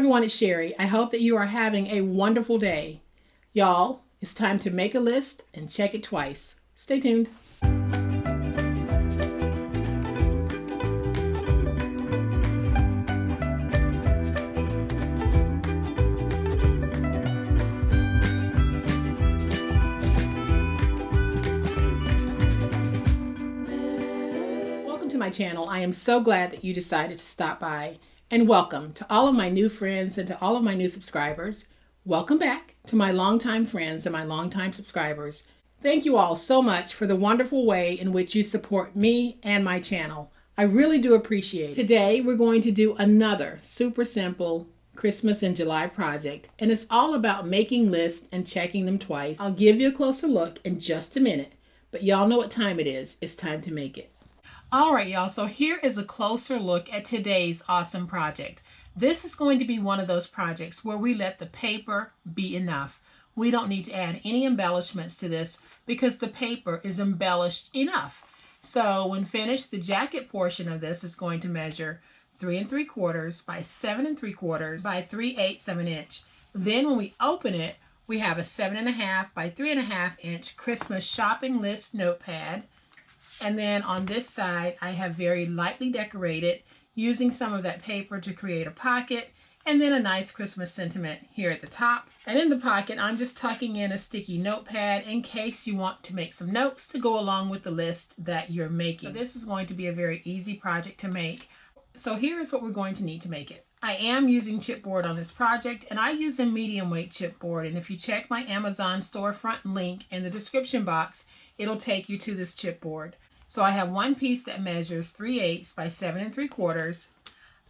everyone, it's Sherry. I hope that you are having a wonderful day. Y'all, it's time to make a list and check it twice. Stay tuned. Welcome to my channel. I am so glad that you decided to stop by. And welcome to all of my new friends and to all of my new subscribers. Welcome back to my longtime friends and my longtime subscribers. Thank you all so much for the wonderful way in which you support me and my channel. I really do appreciate it. Today we're going to do another super simple Christmas in July project, and it's all about making lists and checking them twice. I'll give you a closer look in just a minute, but y'all know what time it is. It's time to make it. All right, y'all, so here is a closer look at today's awesome project. This is going to be one of those projects where we let the paper be enough. We don't need to add any embellishments to this because the paper is embellished enough. So when finished, the jacket portion of this is going to measure 3 3/4 by 7 3/4 by 3/8 of an inch. Then when we open it, we have a 7.5 by 3.5 inch Christmas shopping list notepad. And then on this side, I have very lightly decorated using some of that paper to create a pocket, and then a nice Christmas sentiment here at the top. And in the pocket, I'm just tucking in a sticky notepad in case you want to make some notes to go along with the list that you're making. So this is going to be a very easy project to make. So here is what we're going to need to make it. I am using chipboard on this project, and I use a medium weight chipboard. And if you check my Amazon storefront link in the description box, it'll take you to this chipboard. So I have one piece that measures 3/8 by 7 3/4.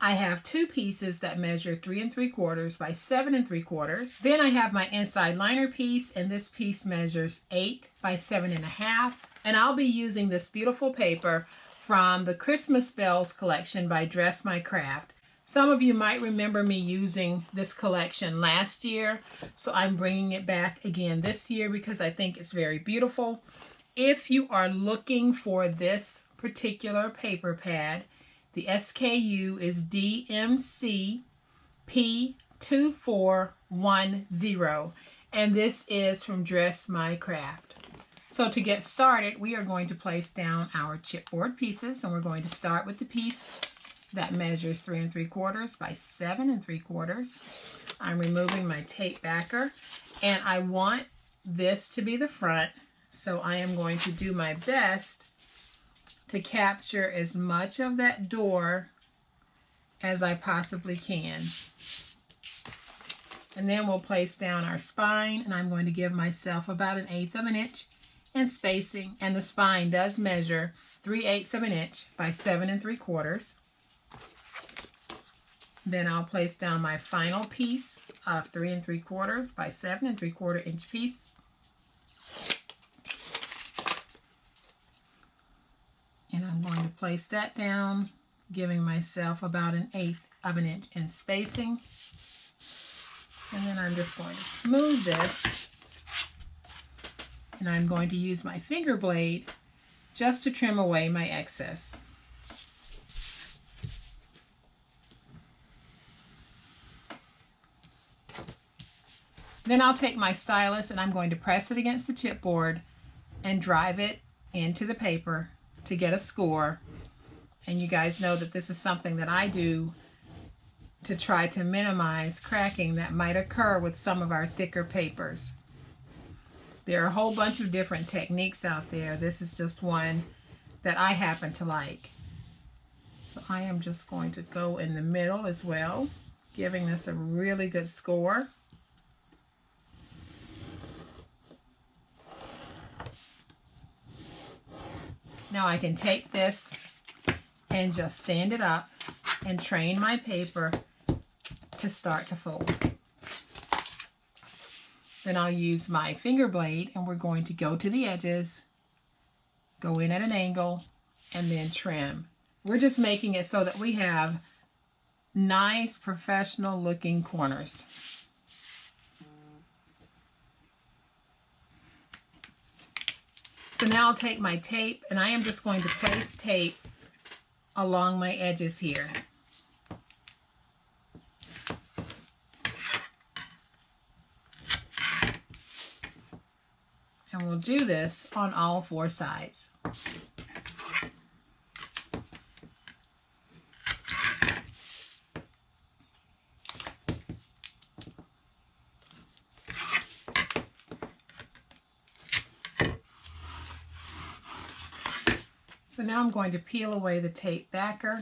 I have two pieces that measure 3 3/4 by 7 3/4. Then I have my inside liner piece, and this piece measures 8 by 7.5. And I'll be using this beautiful paper from the Christmas Bells collection by Dress My Craft. Some of you might remember me using this collection last year, so I'm bringing it back again this year because I think it's very beautiful. If you are looking for this particular paper pad, the SKU is DMC P2410, and this is from Dress My Craft. So to get started, we are going to place down our chipboard pieces, and we're going to start with the piece that measures 3 3/4 by 7 3/4. I'm removing my tape backer, and I want this to be the front. So I am going to do my best to capture as much of that door as I possibly can. And then we'll place down our spine, and I'm going to give myself about 1/8 of an inch in spacing. And the spine does measure 3/8 of an inch by 7 3/4. Then I'll place down my final piece of 3 3/4 by 7 3/4 inch piece. And I'm going to place that down, giving myself about 1/8 of an inch in spacing. And then I'm just going to smooth this. And I'm going to use my finger blade just to trim away my excess. Then I'll take my stylus and I'm going to press it against the chipboard and drive it into the paper to get a score. And you guys know that this is something that I do to try to minimize cracking that might occur with some of our thicker papers. There are a whole bunch of different techniques out there. This is just one that I happen to like. So I am just going to go in the middle as well, giving this a really good score. Now I can take this and just stand it up and train my paper to start to fold. Then I'll use my finger blade, and we're going to go to the edges, go in at an angle, and then trim. We're just making it so that we have nice professional looking corners. So now I'll take my tape, and I am just going to place tape along my edges here. And we'll do this on all 4 sides. So now I'm going to peel away the tape backer.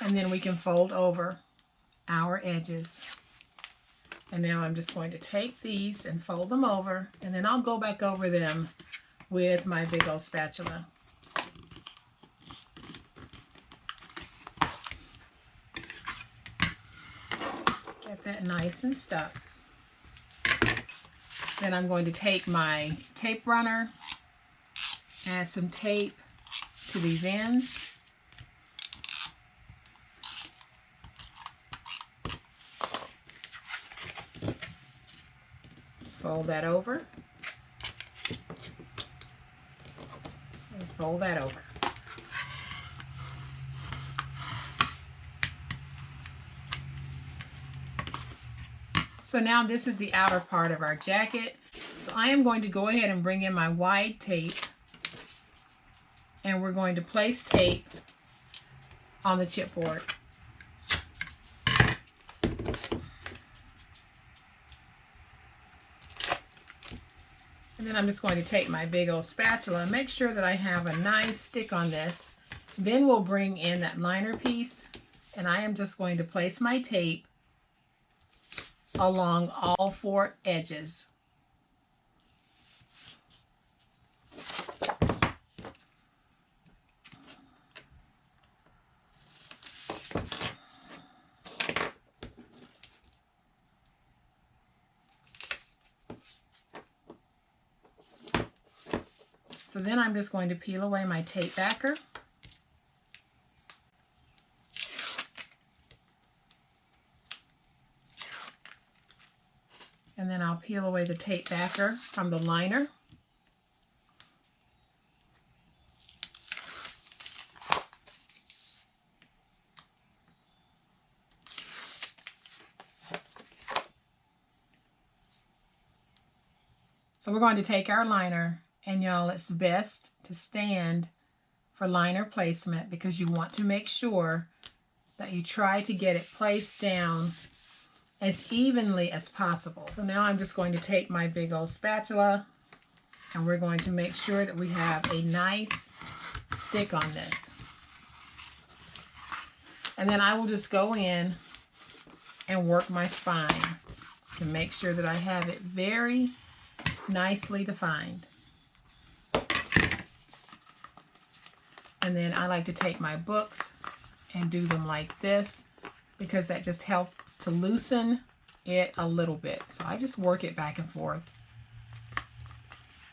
And then we can fold over our edges. And now I'm just going to take these and fold them over, and then I'll go back over them with my big old spatula. Get that nice and stuck. Then I'm going to take my tape runner, add some tape to these ends. Fold that over. And fold that over. So now this is the outer part of our jacket. So I am going to go ahead and bring in my wide tape, and we're going to place tape on the chipboard. And then I'm just going to take my big old spatula and make sure that I have a nice stick on this. Then we'll bring in that liner piece, and I am just going to place my tape along all 4 edges. So then I'm just going to peel away my tape backer. And then I'll peel away the tape backer from the liner. So we're going to take our liner, and y'all, it's best to stand for liner placement because you want to make sure that you try to get it placed down as evenly as possible. So now I'm just going to take my big old spatula, and we're going to make sure that we have a nice stick on this. And then I will just go in and work my spine to make sure that I have it very nicely defined. And then I like to take my books and do them like this because that just helps to loosen it a little bit. So I just work it back and forth.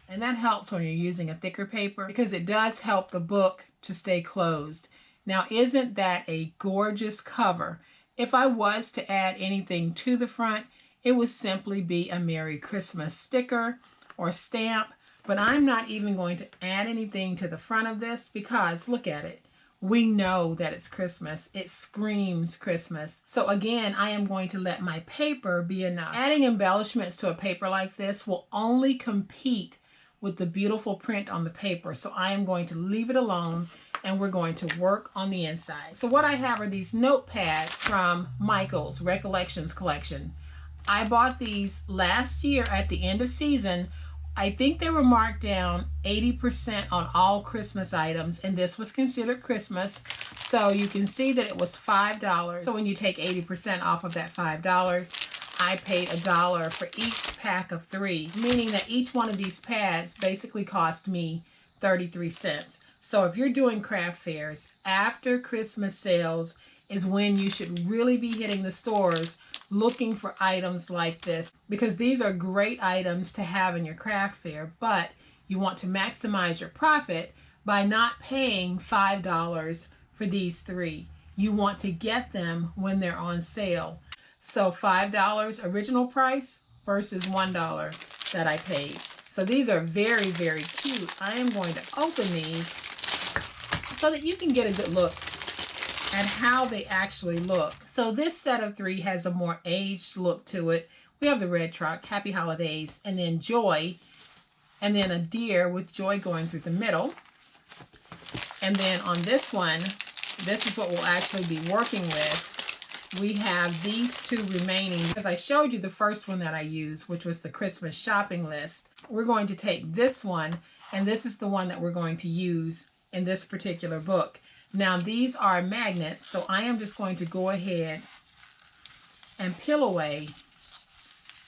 And that helps when you're using a thicker paper because it does help the book to stay closed. Now, isn't that a gorgeous cover? If I was to add anything to the front, it would simply be a Merry Christmas sticker or stamp, but I'm not even going to add anything to the front of this because look at it. We know that it's Christmas. It screams Christmas. So again, I am going to let my paper be enough. Adding embellishments to a paper like this will only compete with the beautiful print on the paper. So I am going to leave it alone, and we're going to work on the inside. So what I have are these notepads from Michael's Recollections collection. I bought these last year at the end of season. I think they were marked down 80% on all Christmas items, and this was considered Christmas. So you can see that it was $5. So when you take 80% off of that $5, I paid $1 for each pack of 3, meaning that each one of these pads basically cost me 33 cents. So if you're doing craft fairs, after Christmas sales is when you should really be hitting the stores looking for items like this, because these are great items to have in your craft fair, but you want to maximize your profit by not paying $5 for these 3. You want to get them when they're on sale. So $5 original price versus $1 that I paid. So these are very, very cute. I am going to open these so that you can get a good look at how they actually look. So this set of 3 has a more aged look to it. We have the red truck, Happy Holidays, and then Joy, and then a deer with Joy going through the middle. And then on this one, this is what we'll actually be working with. We have these 2 remaining. As I showed you the first one that I used, which was the Christmas shopping list, we're going to take this one, and this is the one that we're going to use in this particular book. Now these are magnets, so I am just going to go ahead and peel away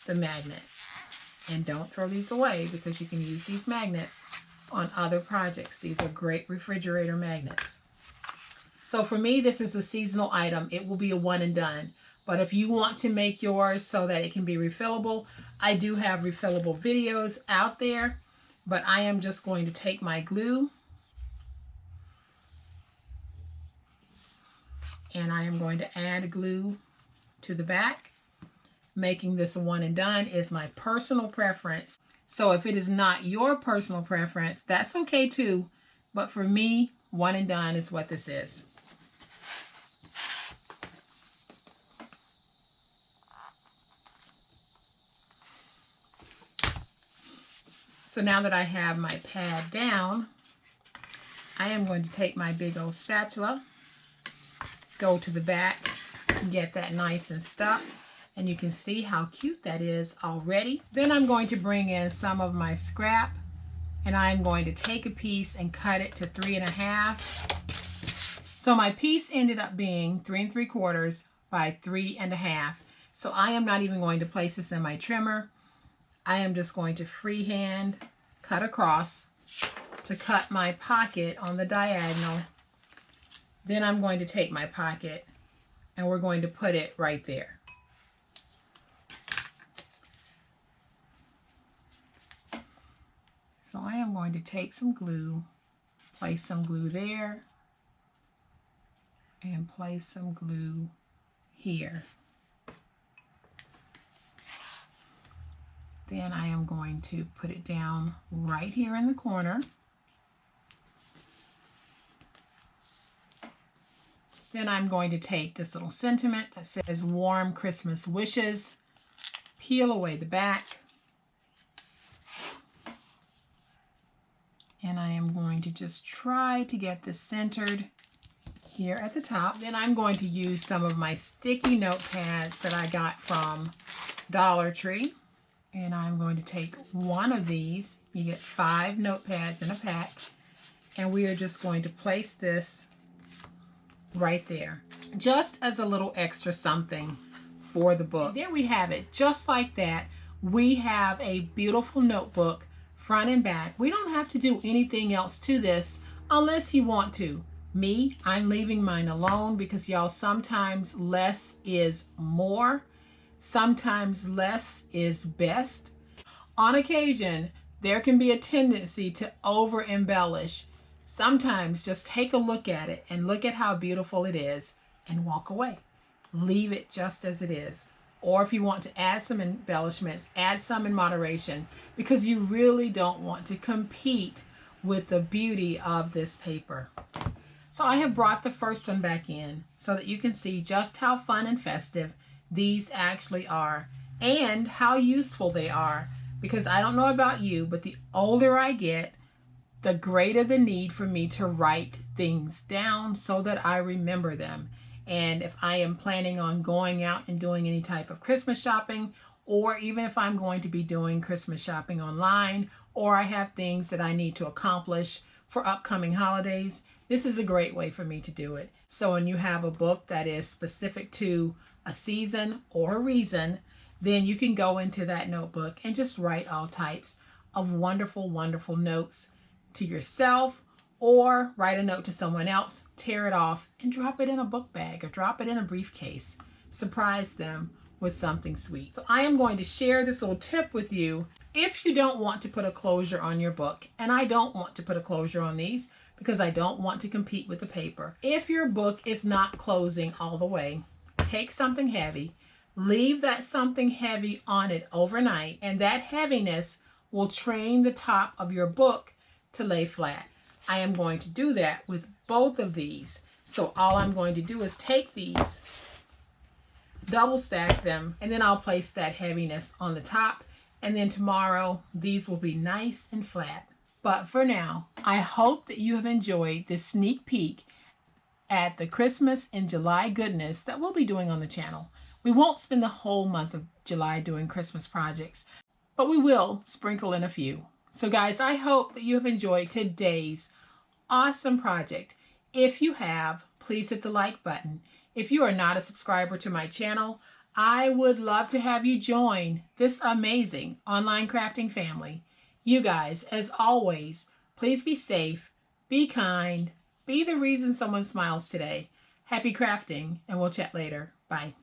the magnet. And don't throw these away because you can use these magnets on other projects. These are great refrigerator magnets. So for me, this is a seasonal item. It will be a one and done. But if you want to make yours so that it can be refillable, I do have refillable videos out there. But I am just going to take my glue and I am going to add glue to the back. Making this a one and done is my personal preference. So if it is not your personal preference, that's okay too. But for me, one and done is what this is. So now that I have my pad down, I am going to take my big old spatula, go to the back, and get that nice and stuck. And you can see how cute that is already. Then I'm going to bring in some of my scrap, and I'm going to take a piece and cut it to 3 1/2. So my piece ended up being 3 3/4 by 3 1/2. So I am not even going to place this in my trimmer. I am just going to freehand cut across to cut my pocket on the diagonal. Then I'm going to take my pocket and we're going to put it right there. So I am going to take some glue, place some glue there, and place some glue here. Then I am going to put it down right here in the corner. Then I'm going to take this little sentiment that says Warm Christmas Wishes, peel away the back, and I am going to just try to get this centered here at the top. Then I'm going to use some of my sticky notepads that I got from Dollar Tree. And I'm going to take one of these. You get 5 notepads in a pack. And we are just going to place this right there. Just as a little extra something for the book. And there we have it. Just like that, we have a beautiful notebook, front and back. We don't have to do anything else to this unless you want to. Me, I'm leaving mine alone because y'all, sometimes less is more. Sometimes less is best. On occasion, there can be a tendency to over embellish. Sometimes just take a look at it and look at how beautiful it is and walk away. Leave it just as it is. Or if you want to add some embellishments, add some in moderation, because you really don't want to compete with the beauty of this paper. So I have brought the first one back in so that you can see just how fun and festive these actually are and how useful they are, because I don't know about you, but the older I get, the greater the need for me to write things down so that I remember them. And if I am planning on going out and doing any type of Christmas shopping, or even if I'm going to be doing Christmas shopping online, or I have things that I need to accomplish for upcoming holidays, this is a great way for me to do it. So when you have a book that is specific to a season or a reason, then you can go into that notebook and just write all types of wonderful, wonderful notes to yourself, or write a note to someone else, tear it off, and drop it in a book bag or drop it in a briefcase. Surprise them with something sweet. So I am going to share this little tip with you if you don't want to put a closure on your book. And I don't want to put a closure on these because I don't want to compete with the paper. If your book is not closing all the way, take something heavy, leave that something heavy on it overnight, and that heaviness will train the top of your book to lay flat. I am going to do that with both of these. So all I'm going to do is take these, double stack them, and then I'll place that heaviness on the top. And then tomorrow, these will be nice and flat. But for now, I hope that you have enjoyed this sneak peek at the Christmas in July goodness that we'll be doing on the channel. We won't spend the whole month of July doing Christmas projects, but we will sprinkle in a few. So guys, I hope that you have enjoyed today's awesome project. If you have, please hit the like button. If you are not a subscriber to my channel, I would love to have you join this amazing online crafting family. You guys, as always, please be safe, be kind, be the reason someone smiles today. Happy crafting, and we'll chat later. Bye.